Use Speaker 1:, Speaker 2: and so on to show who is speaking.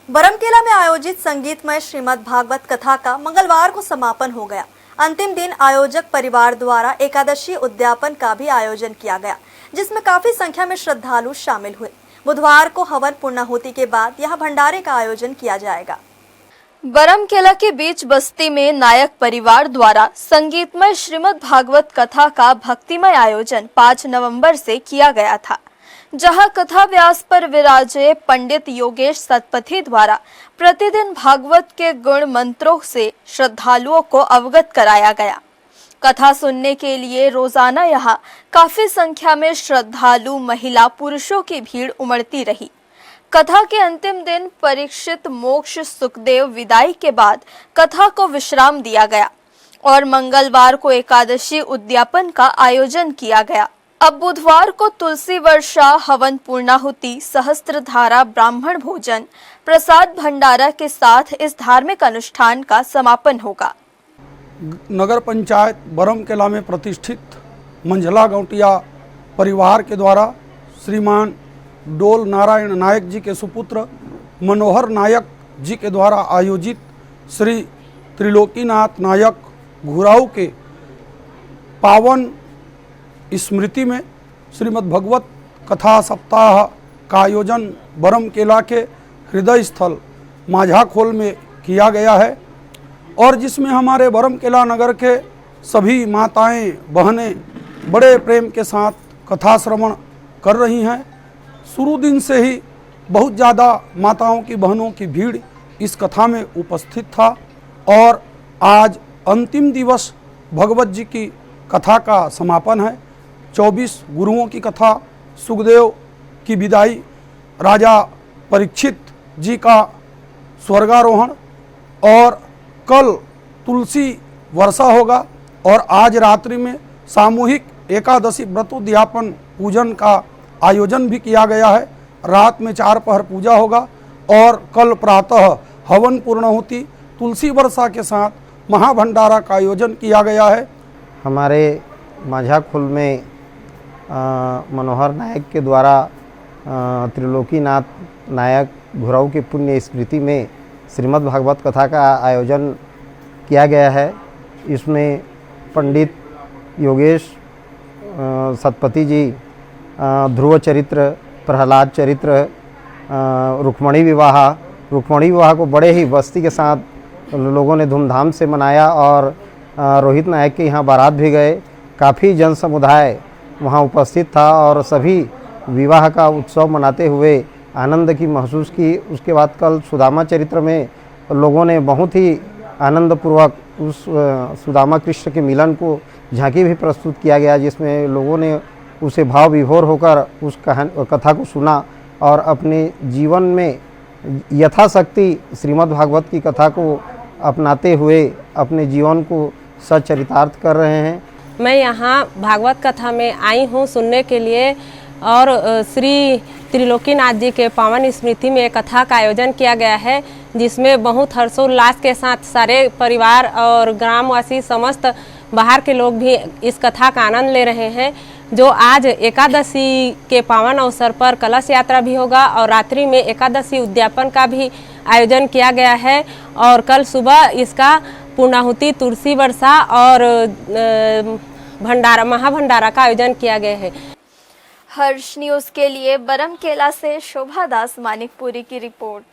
Speaker 1: बरमकेला में आयोजित संगीतमय श्रीमद् भागवत कथा का मंगलवार को समापन हो गया। अंतिम दिन आयोजक परिवार द्वारा एकादशी उद्यापन का भी आयोजन किया गया, जिसमें काफी संख्या में श्रद्धालु शामिल हुए। बुधवार को हवन पूर्णाहुति के बाद यहां भंडारे का आयोजन किया जाएगा।
Speaker 2: बरमकेला के बीच बस्ती में नायक परिवार द्वारा संगीतमय श्रीमद् भागवत कथा का भक्तिमय आयोजन 5 नवंबर से किया गया था, जहां कथा व्यास पर विराजे पंडित योगेश सतपथी द्वारा प्रतिदिन भागवत के गुण मंत्रों से श्रद्धालुओं को अवगत कराया गया। कथा सुनने के लिए रोजाना यहां काफी संख्या में श्रद्धालु महिला पुरुषों की भीड़ उमड़ती रही। कथा के अंतिम दिन परीक्षित मोक्ष सुखदेव विदाई के बाद कथा को विश्राम दिया गया और मंगलवार को एकादशी उद्यापन का आयोजन किया गया। अब बुधवार को तुलसी वर्षा, हवन पूर्णाहुति, सहस्त्रधारा, ब्राह्मण भोजन, प्रसाद भंडारा के साथ इस धार्मिक अनुष्ठान का समापन होगा।
Speaker 3: नगर पंचायत बरमकेला में प्रतिष्ठित मंझला गौटिया परिवार के द्वारा श्रीमान डोल नारायण नायक जी के सुपुत्र मनोहर नायक जी के द्वारा आयोजित श्री त्रिलोकीनाथ नायक घुराऊ के पावन स्मृति में श्रीमद् भगवत कथा सप्ताह का आयोजन बरमकेला के हृदय स्थल माझाखोल में किया गया है और जिसमें हमारे बरमकेला नगर के सभी माताएं बहनें बड़े प्रेम के साथ कथा श्रवण कर रही हैं। शुरू दिन से ही बहुत ज़्यादा माताओं की बहनों की भीड़ इस कथा में उपस्थित था और आज अंतिम दिवस भगवत जी की कथा का समापन है। 24 गुरुओं की कथा, सुखदेव की विदाई, राजा परीक्षित जी का स्वर्गारोहण और कल तुलसी वर्षा होगा और आज रात्रि में सामूहिक एकादशी व्रतोद्यापन पूजन का आयोजन भी किया गया है। रात में 4 पहर पूजा होगा और कल प्रातः हवन पूर्णाहुति, तुलसी वर्षा के साथ महाभंडारा का आयोजन किया गया है।
Speaker 4: हमारे माझाखोल में मनोहर नायक के द्वारा त्रिलोकीनाथ नायक घुराऊ की पुण्य स्मृति में श्रीमद् भागवत कथा का आयोजन किया गया है। इसमें पंडित योगेश सतपथी जी ध्रुव चरित्र, प्रहलाद चरित्र, रुक्मणी विवाह को बड़े ही बस्ती के साथ लोगों ने धूमधाम से मनाया और रोहित नायक के यहाँ बारात भी गए। काफ़ी जन समुदाय वहाँ उपस्थित था और सभी विवाह का उत्सव मनाते हुए आनंद की महसूस की। उसके बाद कल सुदामा चरित्र में लोगों ने बहुत ही आनंदपूर्वक उस सुदामा कृष्ण के मिलन को झांकी भी प्रस्तुत किया गया, जिसमें लोगों ने उसे भाव विभोर होकर उस कथा को सुना और अपने जीवन में यथाशक्ति श्रीमद् भागवत की कथा को अपनाते हुए अपने जीवन को सचरितार्थ कर रहे हैं।
Speaker 5: मैं यहाँ भागवत कथा में आई हूँ सुनने के लिए और श्री त्रिलोकीनाथ जी के पावन स्मृति में कथा का आयोजन किया गया है, जिसमें बहुत हर्षोल्लास के साथ सारे परिवार और ग्रामवासी समस्त बाहर के लोग भी इस कथा का आनंद ले रहे हैं। जो आज एकादशी के पावन अवसर पर कलश यात्रा भी होगा और रात्रि में एकादशी उद्यापन का भी आयोजन किया गया है और कल सुबह इसका पूर्णाहुति, तुलसी वर्षा और महाभंडारा का आयोजन किया गया है।
Speaker 2: हर्ष न्यूज़ के लिए बरमकेला से शोभा दास मानिकपुरी की रिपोर्ट।